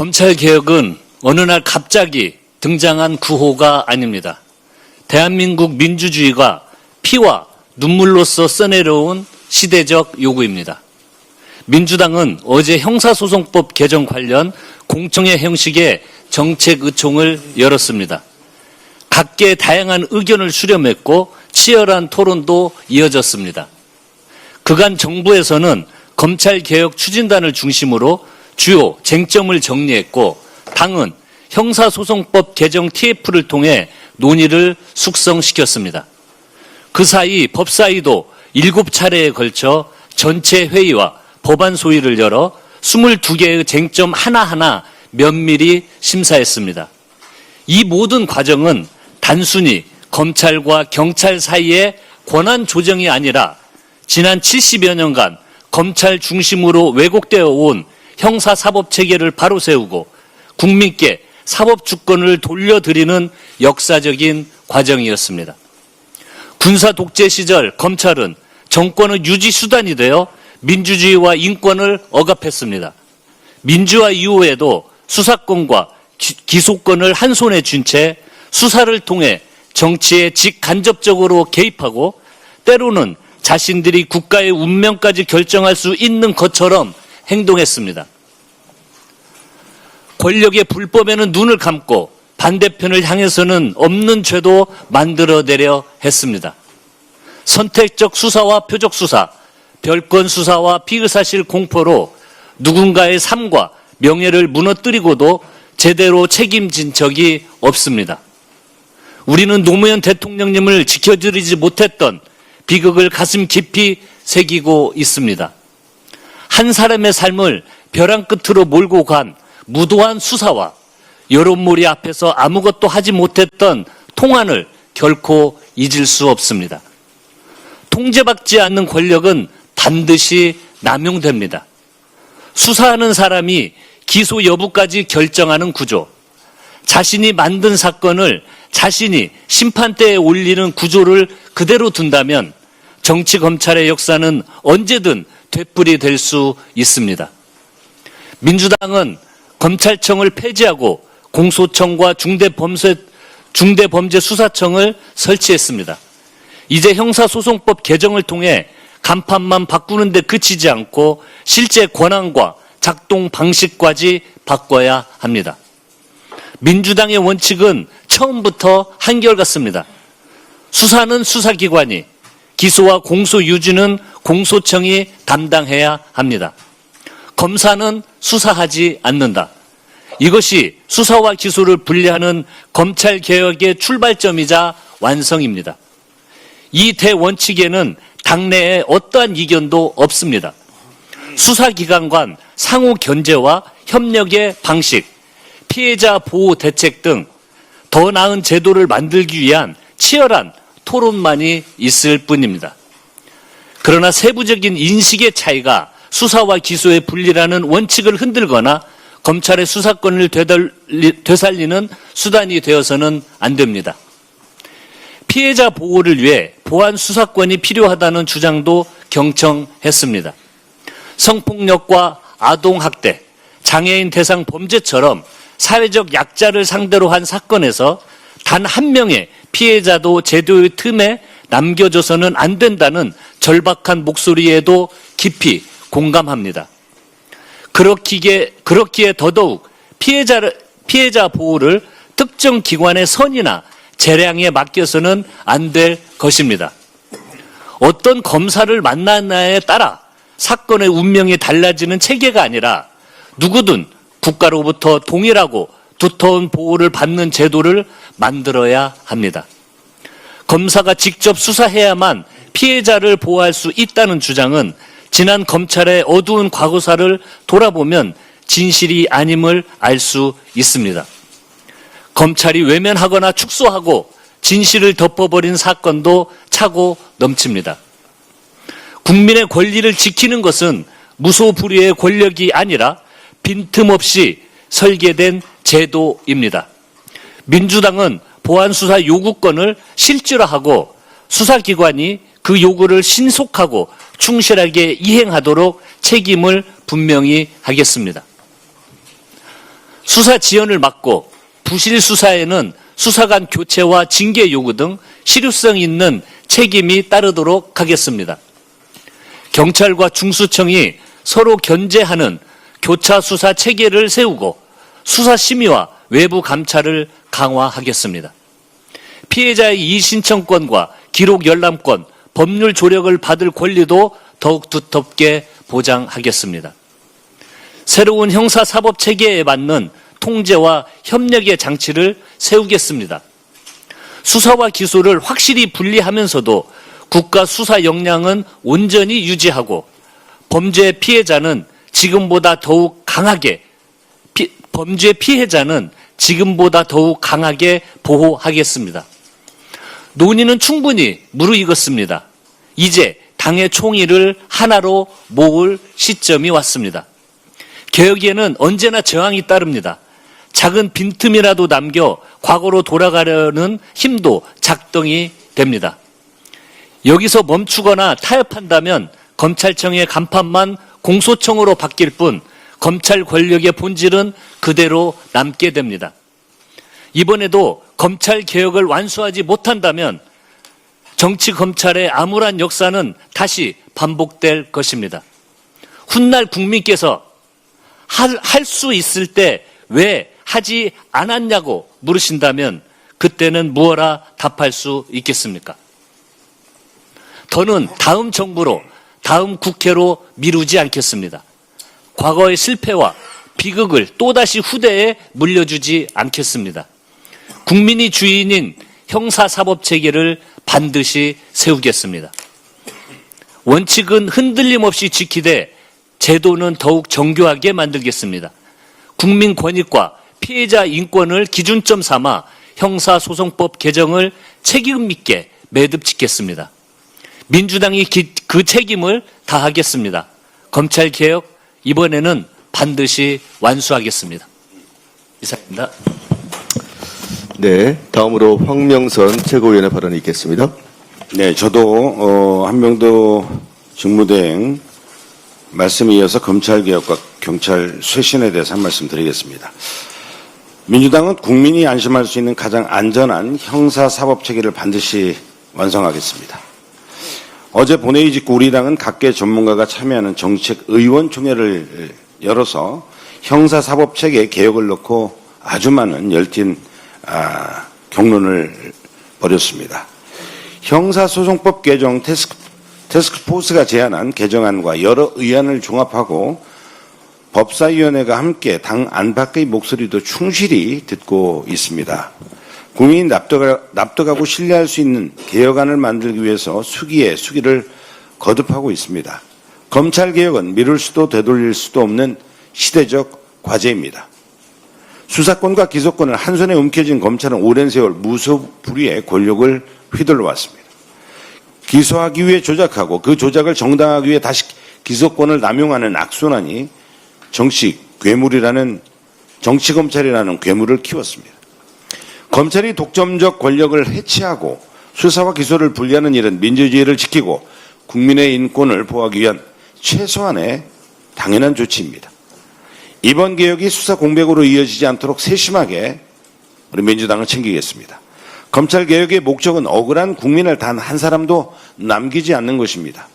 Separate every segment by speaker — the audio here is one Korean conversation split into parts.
Speaker 1: 검찰개혁은 어느 날 갑자기 등장한 구호가 아닙니다. 대한민국 민주주의가 피와 눈물로써 써내려온 시대적 요구입니다. 민주당은 어제 형사소송법 개정 관련 공청회 형식의 정책의총을 열었습니다. 각계의 다양한 의견을 수렴했고 치열한 토론도 이어졌습니다. 그간 정부에서는 검찰개혁 추진단을 중심으로 주요 쟁점을 정리했고 당은 형사소송법 개정 TF를 통해 논의를 숙성시켰습니다. 그 사이 법사위도 7차례에 걸쳐 전체 회의와 법안 소위를 열어 22개의 쟁점 하나하나 면밀히 심사했습니다. 이 모든 과정은 단순히 검찰과 경찰 사이의 권한 조정이 아니라 지난 70여 년간 검찰 중심으로 왜곡되어 온 형사사법체계를 바로 세우고 국민께 사법주권을 돌려드리는 역사적인 과정이었습니다. 군사 독재 시절 검찰은 정권의 유지 수단이 되어 민주주의와 인권을 억압했습니다. 민주화 이후에도 수사권과 기소권을 한 손에 쥔 채 수사를 통해 정치에 직간접적으로 개입하고 때로는 자신들이 국가의 운명까지 결정할 수 있는 것처럼 행동했습니다. 권력의 불법에는 눈을 감고 반대편을 향해서는 없는 죄도 만들어내려 했습니다. 선택적 수사와 표적 수사, 별건 수사와 피의사실 공포로 누군가의 삶과 명예를 무너뜨리고도 제대로 책임진 적이 없습니다. 우리는 노무현 대통령님을 지켜드리지 못했던 비극을 가슴 깊이 새기고 있습니다. 한 사람의 삶을 벼랑 끝으로 몰고 간 무도한 수사와 여론몰이 앞에서 아무것도 하지 못했던 통한을 결코 잊을 수 없습니다. 통제받지 않는 권력은 반드시 남용됩니다. 수사하는 사람이 기소 여부까지 결정하는 구조, 자신이 만든 사건을 자신이 심판대에 올리는 구조를 그대로 둔다면 정치 검찰의 역사는 언제든 되풀이될 수 있습니다. 민주당은 검찰청을 폐지하고 공소청과 중대범죄수사청을 설치했습니다. 이제 형사소송법 개정을 통해 간판만 바꾸는 데 그치지 않고 실제 권한과 작동 방식까지 바꿔야 합니다. 민주당의 원칙은 처음부터 한결같습니다. 수사는 수사기관이, 기소와 공소 유지는 공소청이 담당해야 합니다. 검사는 수사하지 않는다. 이것이 수사와 기소를 분리하는 검찰개혁의 출발점이자 완성입니다. 이 대원칙에는 당내에 어떠한 이견도 없습니다. 수사기관 간 상호 견제와 협력의 방식, 피해자 보호 대책 등 더 나은 제도를 만들기 위한 치열한 토론만이 있을 뿐입니다. 그러나 세부적인 인식의 차이가 수사와 기소의 분리라는 원칙을 흔들거나 검찰의 수사권을 되살리는 수단이 되어서는 안 됩니다. 피해자 보호를 위해 보안 수사권이 필요하다는 주장도 경청했습니다. 성폭력과 아동학대, 장애인 대상 범죄처럼 사회적 약자를 상대로 한 사건에서 단 한 명의 피해자도 제도의 틈에 남겨져서는 안 된다는 절박한 목소리에도 깊이 공감합니다. 그렇기에 더더욱 피해자 보호를 특정 기관의 선이나 재량에 맡겨서는 안 될 것입니다. 어떤 검사를 만나느냐에 따라 사건의 운명이 달라지는 체계가 아니라 누구든 국가로부터 동일하고 두터운 보호를 받는 제도를 만들어야 합니다. 검사가 직접 수사해야만 피해자를 보호할 수 있다는 주장은 지난 검찰의 어두운 과거사를 돌아보면 진실이 아님을 알 수 있습니다. 검찰이 외면하거나 축소하고 진실을 덮어버린 사건도 차고 넘칩니다. 국민의 권리를 지키는 것은 무소불위의 권력이 아니라 빈틈없이 설계된 제도입니다. 민주당은 보안수사 요구권을 실질화하고 수사기관이 그 요구를 신속하고 충실하게 이행하도록 책임을 분명히 하겠습니다. 수사 지연을 막고 부실 수사에는 수사관 교체와 징계 요구 등 실효성 있는 책임이 따르도록 하겠습니다. 경찰과 중수청이 서로 견제하는 교차 수사 체계를 세우고 수사 심의와 외부 감찰을 강화하겠습니다. 피해자의 이의신청권과 기록 열람권, 법률 조력을 받을 권리도 더욱 두텁게 보장하겠습니다. 새로운 형사사법 체계에 맞는 통제와 협력의 장치를 세우겠습니다. 수사와 기소를 확실히 분리하면서도 국가 수사 역량은 온전히 유지하고 범죄 피해자는 지금보다 더욱 강하게 보호하겠습니다. 논의는 충분히 무르익었습니다. 이제 당의 총의를 하나로 모을 시점이 왔습니다. 개혁에는 언제나 저항이 따릅니다. 작은 빈틈이라도 남겨 과거로 돌아가려는 힘도 작동이 됩니다. 여기서 멈추거나 타협한다면 검찰청의 간판만 공소청으로 바뀔 뿐 검찰 권력의 본질은 그대로 남게 됩니다. 이번에도 검찰 개혁을 완수하지 못한다면 정치 검찰의 암울한 역사는 다시 반복될 것입니다. 훗날 국민께서 할 수 있을 때 왜 하지 않았냐고 물으신다면 그때는 무엇라 답할 수 있겠습니까? 더는 다음 정부로, 다음 국회로 미루지 않겠습니다. 과거의 실패와 비극을 또다시 후대에 물려주지 않겠습니다. 국민이 주인인 형사사법체계를 반드시 세우겠습니다. 원칙은 흔들림 없이 지키되 제도는 더욱 정교하게 만들겠습니다. 국민 권익과 피해자 인권을 기준점 삼아 형사소송법 개정을 책임 있게 매듭짓겠습니다. 민주당이 그 책임을 다하겠습니다. 검찰개혁 이번에는 반드시 완수하겠습니다. 이상입니다.
Speaker 2: 네, 다음으로 황명선 최고위원의 발언이 있겠습니다.
Speaker 3: 네, 저도 한명도 직무대행 말씀에 이어서 검찰개혁과 경찰 쇄신에 대해서 한 말씀 드리겠습니다. 민주당은 국민이 안심할 수 있는 가장 안전한 형사사법체계를 반드시 완성하겠습니다. 어제 본회의 직후 우리 당은 각계 전문가가 참여하는 정책의원총회를 열어서 형사사법체계 개혁을 놓고 아주 많은 열띤 경론을 벌였습니다. 형사소송법 개정 태스크포스가 제안한 개정안과 여러 의안을 종합하고 법사위원회가 함께 당 안팎의 목소리도 충실히 듣고 있습니다. 국민이 납득하고 신뢰할 수 있는 개혁안을 만들기 위해서 수기를 거듭하고 있습니다. 검찰개혁은 미룰 수도 되돌릴 수도 없는 시대적 과제입니다. 수사권과 기소권을 한 손에 움켜쥔 검찰은 오랜 세월 무소불위의 권력을 휘둘러 왔습니다. 기소하기 위해 조작하고 그 조작을 정당화하기 위해 다시 기소권을 남용하는 악순환이 정치검찰이라는 괴물을 키웠습니다. 검찰이 독점적 권력을 해체하고 수사와 기소를 분리하는 일은 민주주의를 지키고 국민의 인권을 보호하기 위한 최소한의 당연한 조치입니다. 이번 개혁이 수사 공백으로 이어지지 않도록 세심하게 우리 민주당을 챙기겠습니다. 검찰개혁의 목적은 억울한 국민을 단 한 사람도 남기지 않는 것입니다.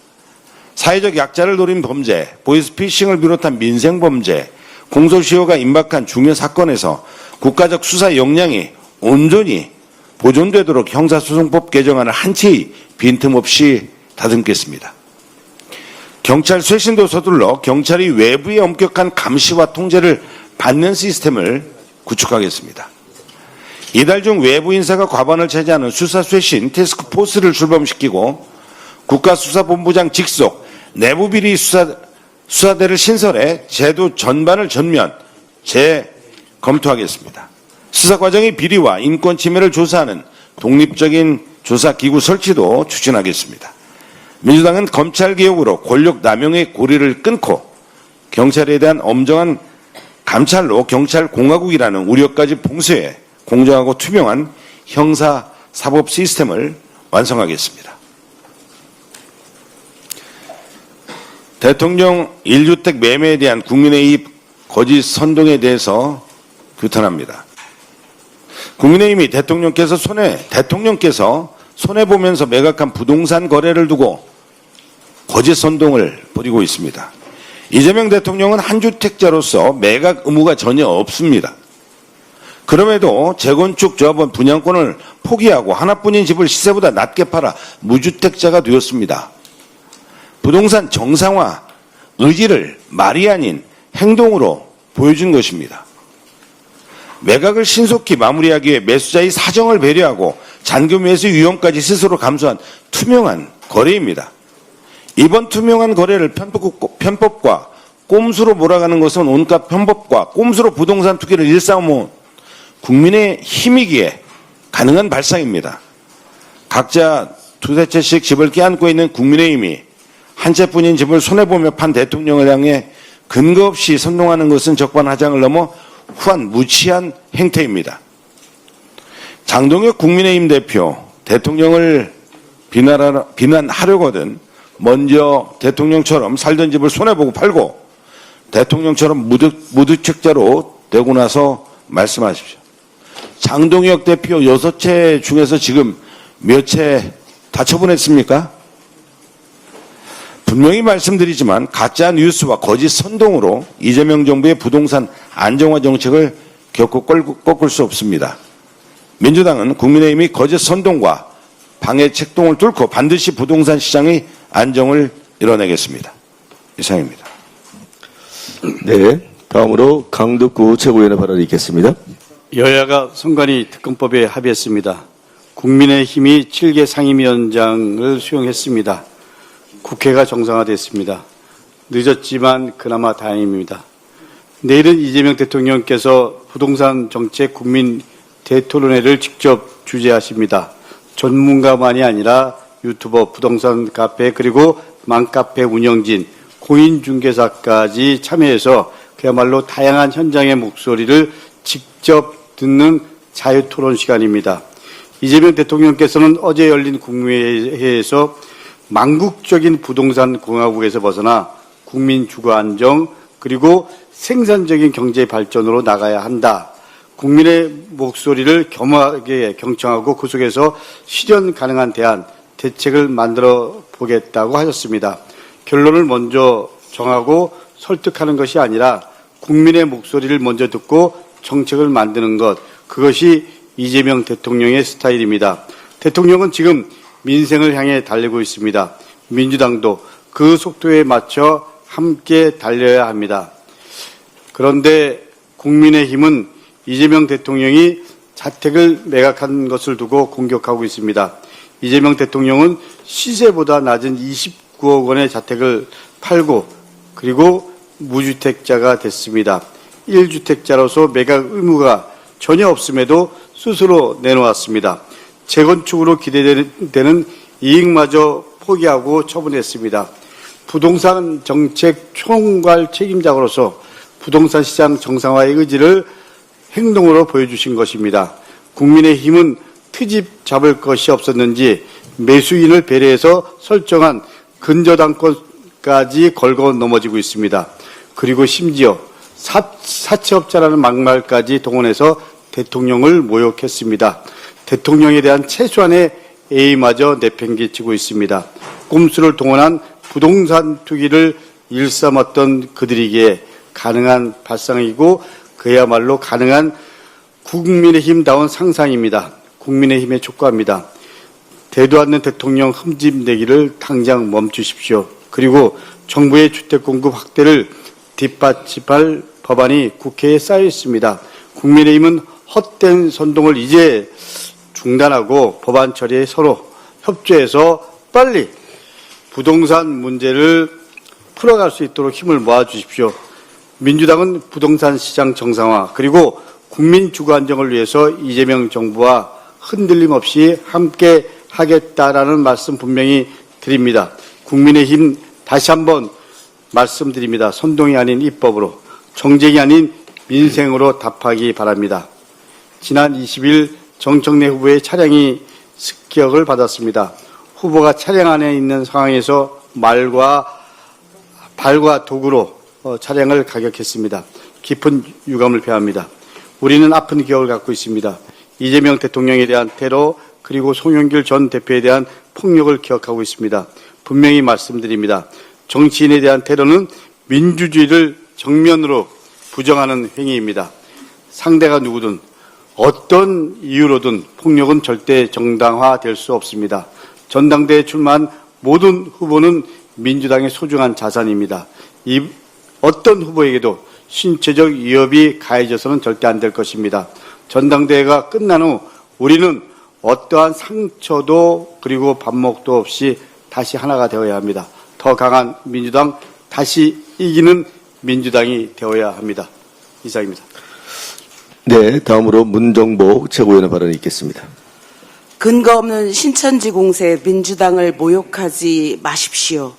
Speaker 3: 사회적 약자를 노린 범죄, 보이스피싱을 비롯한 민생범죄, 공소시효가 임박한 중요 사건에서 국가적 수사 역량이 온전히 보존되도록 형사소송법 개정안을 한치 빈틈없이 다듬겠습니다. 경찰 쇄신도 서둘러 경찰이 외부의 엄격한 감시와 통제를 받는 시스템을 구축하겠습니다. 이달 중 외부 인사가 과반을 차지하는 수사 쇄신 태스크포스를 출범시키고 국가수사본부장 직속 내부비리 수사대를 신설해 제도 전반을 전면 재검토하겠습니다. 수사 과정의 비리와 인권 침해를 조사하는 독립적인 조사기구 설치도 추진하겠습니다. 민주당은 검찰개혁으로 권력 남용의 고리를 끊고 경찰에 대한 엄정한 감찰로 경찰공화국이라는 우려까지 봉쇄해 공정하고 투명한 형사사법 시스템을 완성하겠습니다. 대통령 1주택 매매에 대한 국민의 이익 거짓 선동에 대해서 규탄합니다. 국민의힘이 대통령께서 손해 보면서 매각한 부동산 거래를 두고 거짓 선동을 벌이고 있습니다. 이재명 대통령은 한주택자로서 매각 의무가 전혀 없습니다. 그럼에도 재건축 조합원 분양권을 포기하고 하나뿐인 집을 시세보다 낮게 팔아 무주택자가 되었습니다. 부동산 정상화 의지를 말이 아닌 행동으로 보여준 것입니다. 매각을 신속히 마무리하기 위해 매수자의 사정을 배려하고 잔금 매수 위험까지 스스로 감수한 투명한 거래입니다. 이번 투명한 거래를 편법과 꼼수로 몰아가는 것은 온갖 편법과 꼼수로 부동산 투기를 일삼아온 국민의 힘이기에 가능한 발상입니다. 각자 두세 채씩 집을 껴안고 있는 국민의힘이 한 채뿐인 집을 손해보며 판 대통령을 향해 근거 없이 선동하는 것은 적반하장을 넘어 후한 무치한 행태입니다. 장동혁 국민의힘 대표, 대통령을 비난하려거든 먼저 대통령처럼 살던 집을 손해보고 팔고 대통령처럼 무주택자로 되고 나서 말씀하십시오. 장동혁 대표 6채 중에서 지금 몇 채 다 처분했습니까? 분명히 말씀드리지만 가짜 뉴스와 거짓 선동으로 이재명 정부의 부동산 안정화 정책을 결코 꺾을 수 없습니다. 민주당은 국민의힘이 거짓 선동과 방해 책동을 뚫고 반드시 부동산 시장의 안정을 이뤄내겠습니다. 이상입니다.
Speaker 2: 네. 다음으로 강덕구 최고위원의 발언이 있겠습니다.
Speaker 4: 여야가 선관위 특검법에 합의했습니다. 국민의힘이 7개 상임위원장을 수용했습니다. 국회가 정상화됐습니다. 늦었지만 그나마 다행입니다. 내일은 이재명 대통령께서 부동산 정책 국민 대토론회를 직접 주재하십니다. 전문가만이 아니라 유튜버, 부동산 카페, 그리고 맘카페 운영진, 공인중개사까지 참여해서 그야말로 다양한 현장의 목소리를 직접 듣는 자유토론 시간입니다. 이재명 대통령께서는 어제 열린 국무회의에서 망국적인 부동산 공화국에서 벗어나 국민 주거 안정 그리고 생산적인 경제 발전으로 나가야 한다. 국민의 목소리를 겸하게 경청하고 그 속에서 실현 가능한 대책을 만들어 보겠다고 하셨습니다. 결론을 먼저 정하고 설득하는 것이 아니라 국민의 목소리를 먼저 듣고 정책을 만드는 것, 그것이 이재명 대통령의 스타일입니다. 대통령은 지금 민생을 향해 달리고 있습니다. 민주당도 그 속도에 맞춰 함께 달려야 합니다. 그런데 국민의힘은 이재명 대통령이 자택을 매각한 것을 두고 공격하고 있습니다. 이재명 대통령은 시세보다 낮은 29억 원의 자택을 팔고 그리고 무주택자가 됐습니다. 1주택자로서 매각 의무가 전혀 없음에도 스스로 내놓았습니다. 재건축으로 기대되는 이익마저 포기하고 처분했습니다. 부동산 정책 총괄 책임자로서 부동산 시장 정상화의 의지를 행동으로 보여주신 것입니다. 국민의힘은 트집 잡을 것이 없었는지 매수인을 배려해서 설정한 근저당권까지 걸고 넘어지고 있습니다. 그리고 심지어 사채업자라는 막말까지 동원해서 대통령을 모욕했습니다. 대통령에 대한 최소한의 예의마저 내팽개치고 있습니다. 꼼수를 동원한 부동산 투기를 일삼았던 그들에게 가능한 발상이고 그야말로 가능한 국민의힘다운 상상입니다. 국민의힘에 촉구합니다. 되도 않는 대통령 흠집내기를 당장 멈추십시오. 그리고 정부의 주택 공급 확대를 뒷받침할 법안이 국회에 쌓여 있습니다. 국민의힘은 헛된 선동을 이제 중단하고 법안 처리에 서로 협조해서 빨리 부동산 문제를 풀어갈 수 있도록 힘을 모아주십시오. 민주당은 부동산 시장 정상화 그리고 국민 주거 안정을 위해서 이재명 정부와 흔들림 없이 함께 하겠다라는 말씀 분명히 드립니다. 국민의힘 다시 한번 말씀드립니다. 선동이 아닌 입법으로, 정쟁이 아닌 민생으로 답하기 바랍니다. 지난 20일 정청래 후보의 차량이 습격을 받았습니다. 후보가 차량 안에 있는 상황에서 발과 도구로 차량을 가격했습니다. 깊은 유감을 표합니다. 우리는 아픈 기억을 갖고 있습니다. 이재명 대통령에 대한 테러 그리고 송영길 전 대표에 대한 폭력을 기억하고 있습니다. 분명히 말씀드립니다. 정치인에 대한 테러는 민주주의를 정면으로 부정하는 행위입니다. 상대가 누구든 어떤 이유로든 폭력은 절대 정당화될 수 없습니다. 전당대회에 출마한 모든 후보는 민주당의 소중한 자산입니다. 어떤 후보에게도 신체적 위협이 가해져서는 절대 안 될 것입니다. 전당대회가 끝난 후 우리는 어떠한 상처도 그리고 반목도 없이 다시 하나가 되어야 합니다. 더 강한 민주당, 다시 이기는 민주당이 되어야 합니다. 이상입니다.
Speaker 2: 네, 다음으로 문정복 최고위원의 발언이 있겠습니다.
Speaker 5: 근거 없는 신천지 공세 민주당을 모욕하지 마십시오.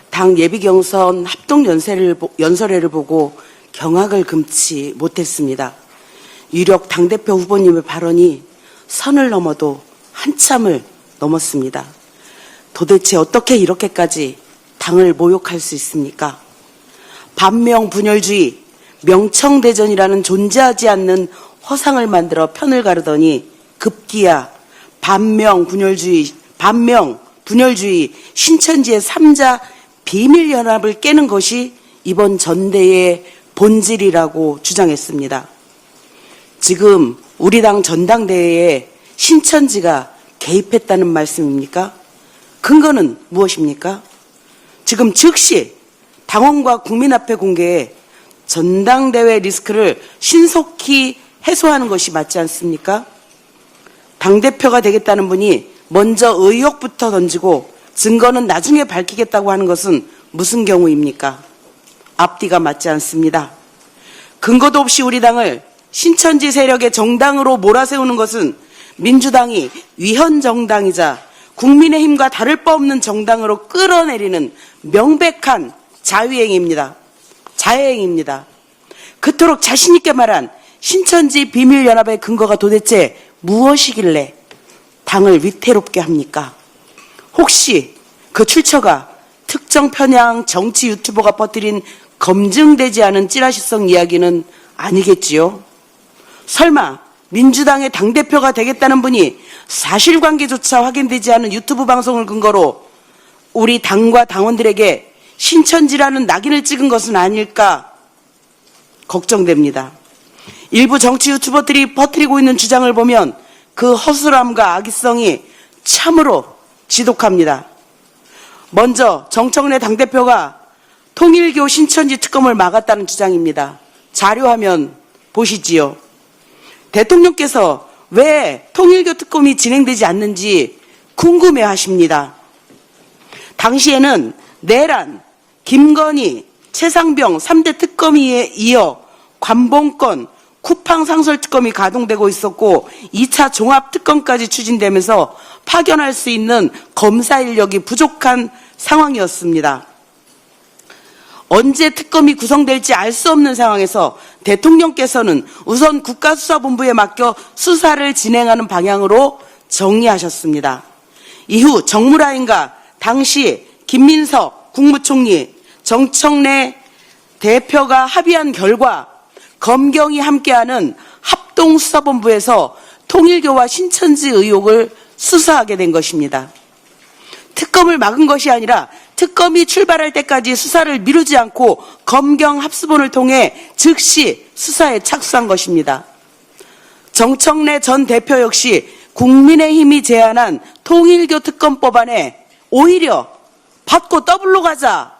Speaker 5: 당 예비경선 합동연설회를 보고 경악을 금치 못했습니다. 유력 당대표 후보님의 발언이 선을 넘어도 한참을 넘었습니다. 도대체 어떻게 이렇게까지 당을 모욕할 수 있습니까? 반명 분열주의, 명청대전이라는 존재하지 않는 허상을 만들어 편을 가르더니 급기야 반명 분열주의, 신천지의 3자 비밀연합을 깨는 것이 이번 전대의 본질이라고 주장했습니다. 지금 우리 당 전당대회에 신천지가 개입했다는 말씀입니까? 근거는 무엇입니까? 지금 즉시 당원과 국민 앞에 공개해 전당대회 리스크를 신속히 해소하는 것이 맞지 않습니까? 당대표가 되겠다는 분이 먼저 의혹부터 던지고 증거는 나중에 밝히겠다고 하는 것은 무슨 경우입니까? 앞뒤가 맞지 않습니다. 근거도 없이 우리 당을 신천지 세력의 정당으로 몰아세우는 것은 민주당이 위헌정당이자 국민의힘과 다를 바 없는 정당으로 끌어내리는 명백한 자유행위입니다. 자해행위입니다. 그토록 자신있게 말한 신천지 비밀연합의 근거가 도대체 무엇이길래 당을 위태롭게 합니까? 혹시 그 출처가 특정 편향 정치 유튜버가 퍼뜨린 검증되지 않은 찌라시성 이야기는 아니겠지요? 설마 민주당의 당대표가 되겠다는 분이 사실관계조차 확인되지 않은 유튜브 방송을 근거로 우리 당과 당원들에게 신천지라는 낙인을 찍은 것은 아닐까 걱정됩니다. 일부 정치 유튜버들이 퍼뜨리고 있는 주장을 보면 그 허술함과 악의성이 참으로 지독합니다. 먼저 정청래 당대표가 통일교 신천지 특검을 막았다는 주장입니다. 자료화면 보시지요. 대통령께서 왜 통일교 특검이 진행되지 않는지 궁금해하십니다. 당시에는 내란, 김건희, 최상병 3대 특검에 이어 관봉권, 쿠팡 상설 특검이 가동되고 있었고 2차 종합 특검까지 추진되면서 파견할 수 있는 검사 인력이 부족한 상황이었습니다. 언제 특검이 구성될지 알 수 없는 상황에서 대통령께서는 우선 국가수사본부에 맡겨 수사를 진행하는 방향으로 정리하셨습니다. 이후 정무라인과 당시 김민석 국무총리, 정청래 대표가 합의한 결과 검경이 함께하는 합동수사본부에서 통일교와 신천지 의혹을 수사하게 된 것입니다. 특검을 막은 것이 아니라 특검이 출발할 때까지 수사를 미루지 않고 검경 합수본을 통해 즉시 수사에 착수한 것입니다. 정청래 전 대표 역시 국민의힘이 제안한 통일교 특검법안에 오히려 받고 더블로 가자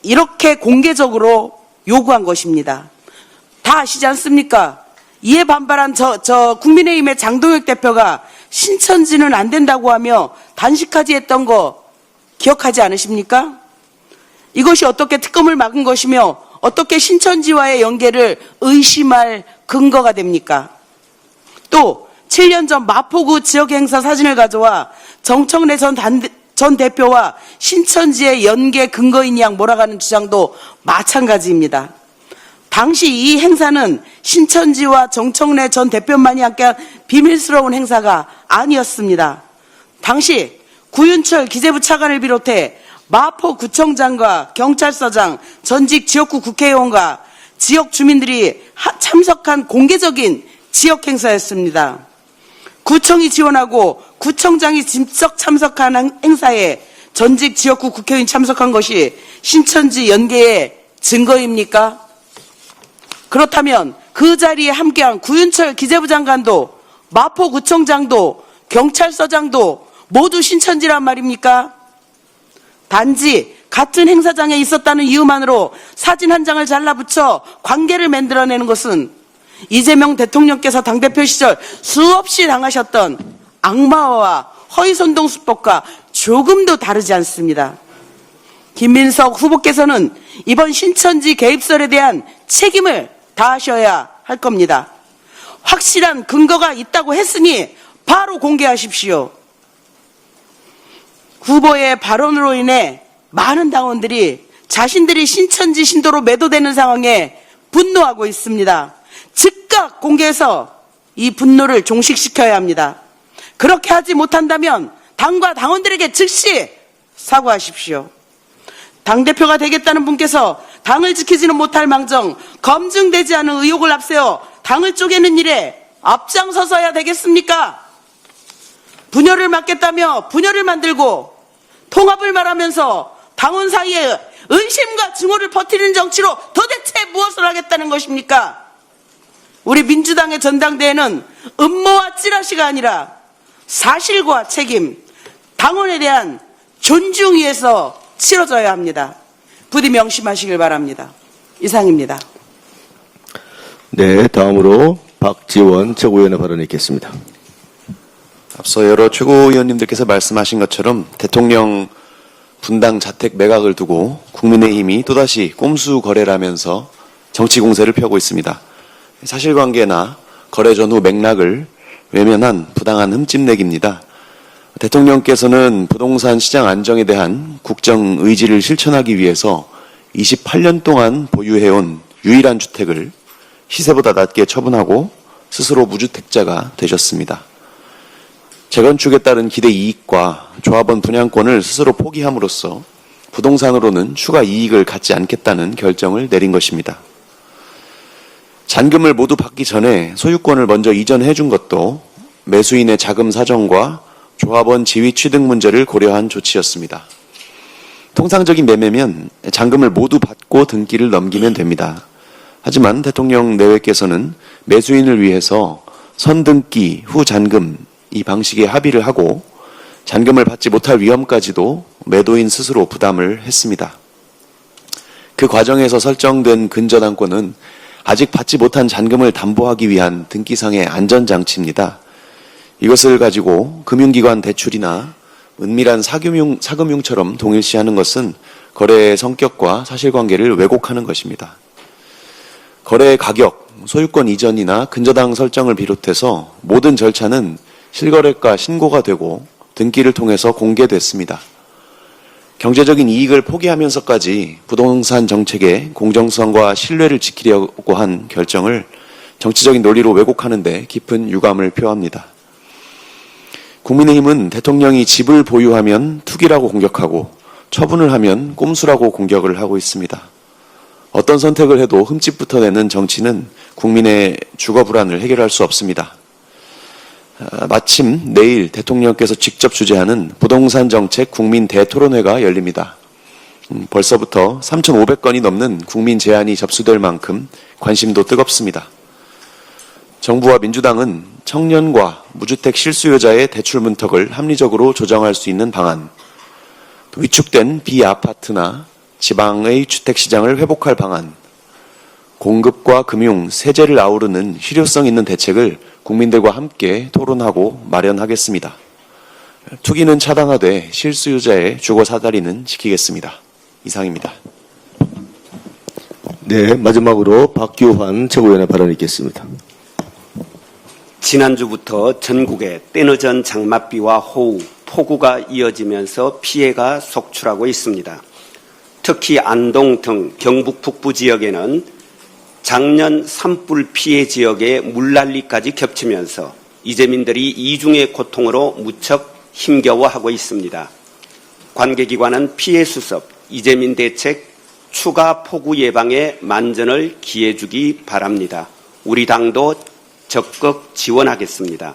Speaker 5: 이렇게 공개적으로 요구한 것입니다. 다 아시지 않습니까? 이에 반발한 국민의힘의 장동혁 대표가 신천지는 안 된다고 하며 단식하지 했던 거 기억하지 않으십니까? 이것이 어떻게 특검을 막은 것이며 어떻게 신천지와의 연계를 의심할 근거가 됩니까? 또 7년 전 마포구 지역행사 사진을 가져와 정청래 전 대표와 신천지의 연계 근거인 양 몰아가는 주장도 마찬가지입니다. 당시 이 행사는 신천지와 정청래 전 대표만이 함께한 비밀스러운 행사가 아니었습니다. 당시 구윤철 기재부 차관을 비롯해 마포구청장과 경찰서장, 전직 지역구 국회의원과 지역 주민들이 참석한 공개적인 지역 행사였습니다. 구청이 지원하고 구청장이 직접 참석한 행사에 전직 지역구 국회의원이 참석한 것이 신천지 연계의 증거입니까? 그렇다면 그 자리에 함께한 구윤철 기재부 장관도 마포구청장도 경찰서장도 모두 신천지란 말입니까? 단지 같은 행사장에 있었다는 이유만으로 사진 한 장을 잘라붙여 관계를 만들어내는 것은 이재명 대통령께서 당대표 시절 수없이 당하셨던 악마와 허위선동 수법과 조금도 다르지 않습니다. 김민석 후보께서는 이번 신천지 개입설에 대한 책임을 다하셔야 할 겁니다. 확실한 근거가 있다고 했으니 바로 공개하십시오. 후보의 발언으로 인해 많은 당원들이 자신들이 신천지 신도로 매도되는 상황에 분노하고 있습니다. 즉각 공개해서 이 분노를 종식시켜야 합니다. 그렇게 하지 못한다면 당과 당원들에게 즉시 사과하십시오. 당대표가 되겠다는 분께서 당을 지키지는 못할 망정 검증되지 않은 의혹을 앞세워 당을 쪼개는 일에 앞장서서야 되겠습니까? 분열을 막겠다며 분열을 만들고 통합을 말하면서 당원 사이에 의심과 증오를 퍼뜨리는 정치로 도대체 무엇을 하겠다는 것입니까? 우리 민주당의 전당대회는 음모와 찌라시가 아니라 사실과 책임, 당원에 대한 존중 위에서 치러져야 합니다. 부디 명심하시길 바랍니다. 이상입니다.
Speaker 2: 네, 다음으로 박지원 최고위원의 발언이 있겠습니다.
Speaker 6: 앞서 여러 최고위원님들께서 말씀하신 것처럼 대통령 분당 자택 매각을 두고 국민의힘이 또다시 꼼수 거래라면서 정치 공세를 펴고 있습니다. 사실관계나 거래 전후 맥락을 외면한 부당한 흠집내기입니다. 대통령께서는 부동산 시장 안정에 대한 국정 의지를 실천하기 위해서 28년 동안 보유해온 유일한 주택을 시세보다 낮게 처분하고 스스로 무주택자가 되셨습니다. 재건축에 따른 기대 이익과 조합원 분양권을 스스로 포기함으로써 부동산으로는 추가 이익을 갖지 않겠다는 결정을 내린 것입니다. 잔금을 모두 받기 전에 소유권을 먼저 이전해 준 것도 매수인의 자금 사정과 조합원 지위 취득 문제를 고려한 조치였습니다. 통상적인 매매면 잔금을 모두 받고 등기를 넘기면 됩니다. 하지만 대통령 내외께서는 매수인을 위해서 선등기 후 잔금 이 방식에 합의를 하고 잔금을 받지 못할 위험까지도 매도인 스스로 부담을 했습니다. 그 과정에서 설정된 근저당권은 아직 받지 못한 잔금을 담보하기 위한 등기상의 안전장치입니다. 이것을 가지고 금융기관 대출이나 은밀한 사금융처럼 동일시하는 것은 거래의 성격과 사실관계를 왜곡하는 것입니다. 거래의 가격, 소유권 이전이나 근저당 설정을 비롯해서 모든 절차는 실거래가 신고가 되고 등기를 통해서 공개됐습니다. 경제적인 이익을 포기하면서까지 부동산 정책의 공정성과 신뢰를 지키려고 한 결정을 정치적인 논리로 왜곡하는 데 깊은 유감을 표합니다. 국민의힘은 대통령이 집을 보유하면 투기라고 공격하고 처분을 하면 꼼수라고 공격을 하고 있습니다. 어떤 선택을 해도 흠집부터 내는 정치는 국민의 주거 불안을 해결할 수 없습니다. 마침 내일 대통령께서 직접 주재하는 부동산 정책 국민 대토론회가 열립니다. 벌써부터 3,500건이 넘는 국민 제안이 접수될 만큼 관심도 뜨겁습니다. 정부와 민주당은 청년과 무주택 실수요자의 대출 문턱을 합리적으로 조정할 수 있는 방안, 또 위축된 비아파트나 지방의 주택시장을 회복할 방안, 공급과 금융, 세제를 아우르는 실효성 있는 대책을 국민들과 함께 토론하고 마련하겠습니다. 투기는 차단하되 실수요자의 주거 사다리는 지키겠습니다. 이상입니다.
Speaker 2: 네, 마지막으로 박규환 최고위원의 발언이 있겠습니다.
Speaker 7: 지난주부터 전국에 때늦은 장맛비와 호우, 폭우가 이어지면서 피해가 속출하고 있습니다. 특히 안동 등 경북 북부 지역에는 작년 산불 피해 지역에 물난리까지 겹치면서 이재민들이 이중의 고통으로 무척 힘겨워하고 있습니다. 관계기관은 피해 수습, 이재민 대책 추가 폭우 예방에 만전을 기해주기 바랍니다. 우리 당도 적극 지원하겠습니다.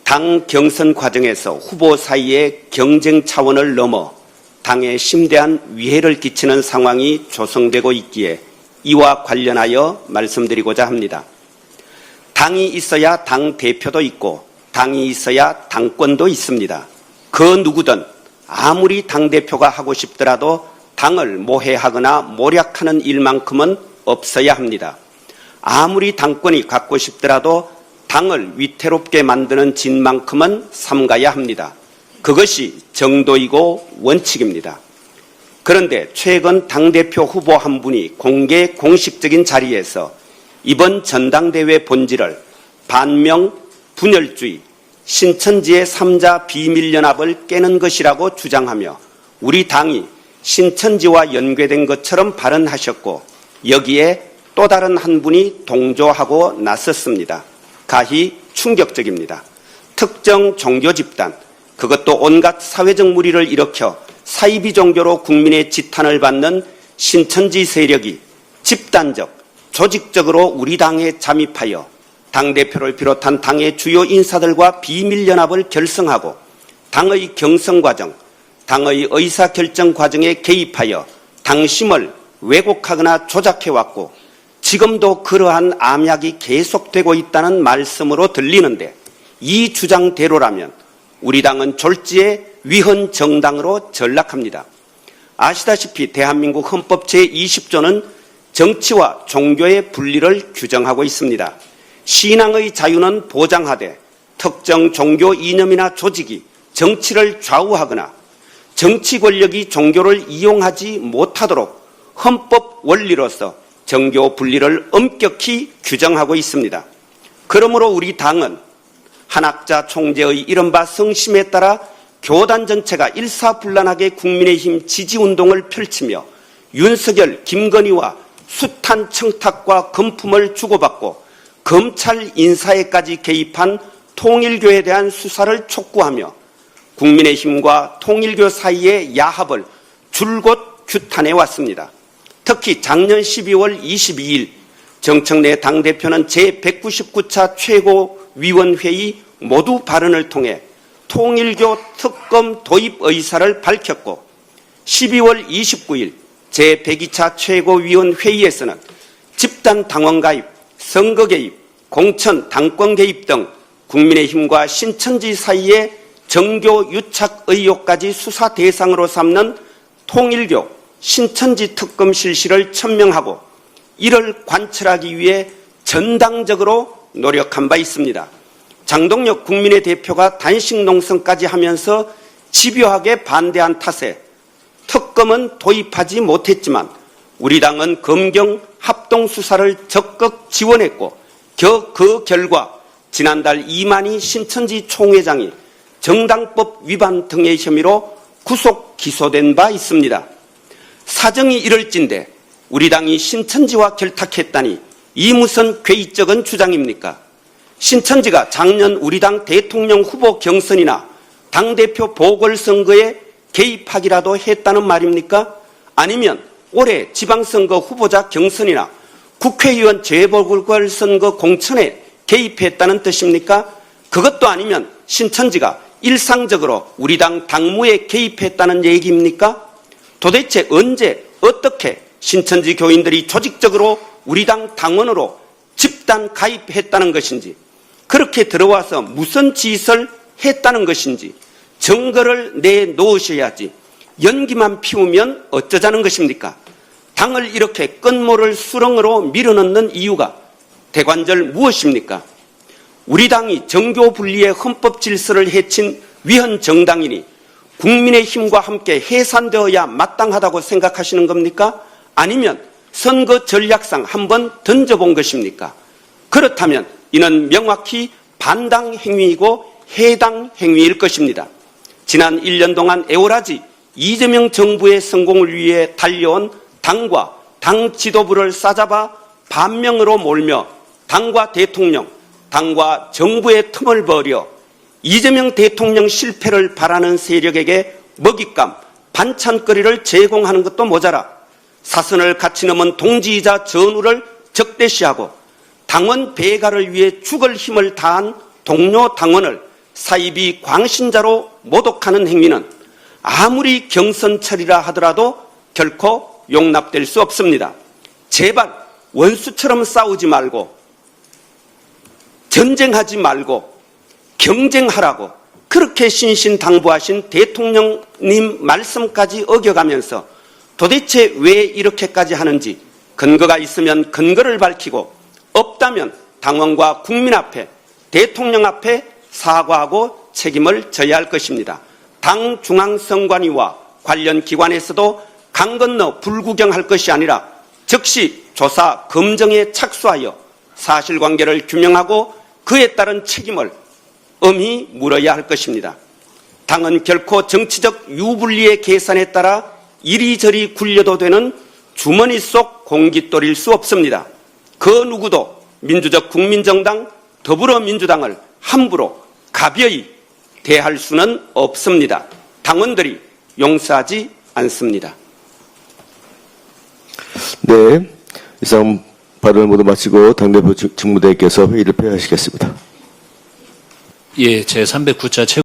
Speaker 7: 당 경선 과정에서 후보 사이의 경쟁 차원을 넘어 당에 심대한 위해를 끼치는 상황이 조성되고 있기에 이와 관련하여 말씀드리고자 합니다. 당이 있어야 당 대표도 있고 당이 있어야 당권도 있습니다. 그 누구든 아무리 당대표가 하고 싶더라도 당을 모해하거나 모략하는 일만큼은 없어야 합니다. 아무리 당권이 갖고 싶더라도 당을 위태롭게 만드는 짓만큼은 삼가야 합니다. 그것이 정도이고 원칙입니다. 그런데 최근 당대표 후보 한 분이 공식적인 자리에서 이번 전당대회 본질을 반명, 분열주의, 신천지의 3자 비밀연합을 깨는 것이라고 주장하며 우리 당이 신천지와 연계된 것처럼 발언하셨고 여기에 또 다른 한 분이 동조하고 나섰습니다. 가히 충격적입니다. 특정 종교 집단, 그것도 온갖 사회적 무리를 일으켜 사이비 종교로 국민의 지탄을 받는 신천지 세력이 집단적, 조직적으로 우리 당에 잠입하여 당대표를 비롯한 당의 주요 인사들과 비밀연합을 결성하고 당의 경선 과정, 당의 의사결정 과정에 개입하여 당심을 왜곡하거나 조작해왔고 지금도 그러한 암약이 계속되고 있다는 말씀으로 들리는데 이 주장대로라면 우리 당은 졸지에 위헌 정당으로 전락합니다. 아시다시피 대한민국 헌법 제20조는 정치와 종교의 분리를 규정하고 있습니다. 신앙의 자유는 보장하되 특정 종교 이념이나 조직이 정치를 좌우하거나 정치 권력이 종교를 이용하지 못하도록 헌법 원리로서 정교 분리를 엄격히 규정하고 있습니다. 그러므로 우리 당은 한학자 총재의 이른바 성심에 따라 교단 전체가 일사불란하게 국민의힘 지지운동을 펼치며 윤석열, 김건희와 숱한 청탁과 금품을 주고받고 검찰 인사에까지 개입한 통일교에 대한 수사를 촉구하며 국민의힘과 통일교 사이의 야합을 줄곧 규탄해왔습니다. 특히 작년 12월 22일 정청래 당대표는 제199차 최고위원회의 모두 발언을 통해 통일교 특검 도입 의사를 밝혔고 12월 29일 제102차 최고위원회의에서는 집단 당원 가입, 선거 개입, 공천 당권 개입 등 국민의힘과 신천지 사이의 정교 유착 의혹까지 수사 대상으로 삼는 통일교 신천지 특검 실시를 천명하고 이를 관철하기 위해 전당적으로 노력한 바 있습니다. 장동혁 국민의 대표가 단식 농성까지 하면서 집요하게 반대한 탓에 특검은 도입하지 못했지만 우리 당은 검경 합동수사를 적극 지원했고 그 결과 지난달 이만희 신천지 총회장이 정당법 위반 등의 혐의로 구속 기소된 바 있습니다. 사정이 이럴진데 우리 당이 신천지와 결탁했다니 이 무슨 괴이적인 주장입니까? 신천지가 작년 우리 당 대통령 후보 경선이나 당대표 보궐선거에 개입하기라도 했다는 말입니까? 아니면 올해 지방선거 후보자 경선이나 국회의원 재보궐선거 공천에 개입했다는 뜻입니까? 그것도 아니면 신천지가 일상적으로 우리 당 당무에 개입했다는 얘기입니까? 도대체 언제 어떻게 신천지 교인들이 조직적으로 우리 당 당원으로 집단 가입했다는 것인지 그렇게 들어와서 무슨 짓을 했다는 것인지 증거를 내놓으셔야지 연기만 피우면 어쩌자는 것입니까? 당을 이렇게 끝모를 수렁으로 밀어넣는 이유가 대관절 무엇입니까? 우리 당이 정교 분리의 헌법 질서를 해친 위헌 정당이니 국민의힘과 함께 해산되어야 마땅하다고 생각하시는 겁니까? 아니면 선거 전략상 한번 던져본 것입니까? 그렇다면 이는 명확히 반당 행위이고 해당 행위일 것입니다. 지난 1년 동안 애월하지 이재명 정부의 성공을 위해 달려온 당과 당 지도부를 싸잡아 반명으로 몰며 당과 대통령, 당과 정부의 틈을 벌여 이재명 대통령 실패를 바라는 세력에게 먹잇감, 반찬거리를 제공하는 것도 모자라 사선을 같이 넘은 동지이자 전우를 적대시하고 당원 배가를 위해 죽을 힘을 다한 동료 당원을 사이비 광신자로 모독하는 행위는 아무리 경선철이라 하더라도 결코 용납될 수 없습니다. 제발 원수처럼 싸우지 말고 전쟁하지 말고 경쟁하라고 그렇게 신신당부하신 대통령님 말씀까지 어겨가면서 도대체 왜 이렇게까지 하는지 근거가 있으면 근거를 밝히고 없다면 당원과 국민 앞에 대통령 앞에 사과하고 책임을 져야 할 것입니다. 당 중앙선관위와 관련 기관에서도 강 건너 불구경할 것이 아니라 즉시 조사 검증에 착수하여 사실관계를 규명하고 그에 따른 책임을 엄히 물어야 할 것입니다. 당은 결코 정치적 유불리의 계산에 따라 이리저리 굴려도 되는 주머니 속 공깃돌일 수 없습니다. 그 누구도 민주적 국민정당 더불어민주당을 함부로 가벼이 대할 수는 없습니다. 당원들이 용서하지 않습니다.
Speaker 2: 네, 이상 발언을 모두 마치고 당대표 직무대행께서 회의를 폐하시겠습니다.
Speaker 1: 예, 제309차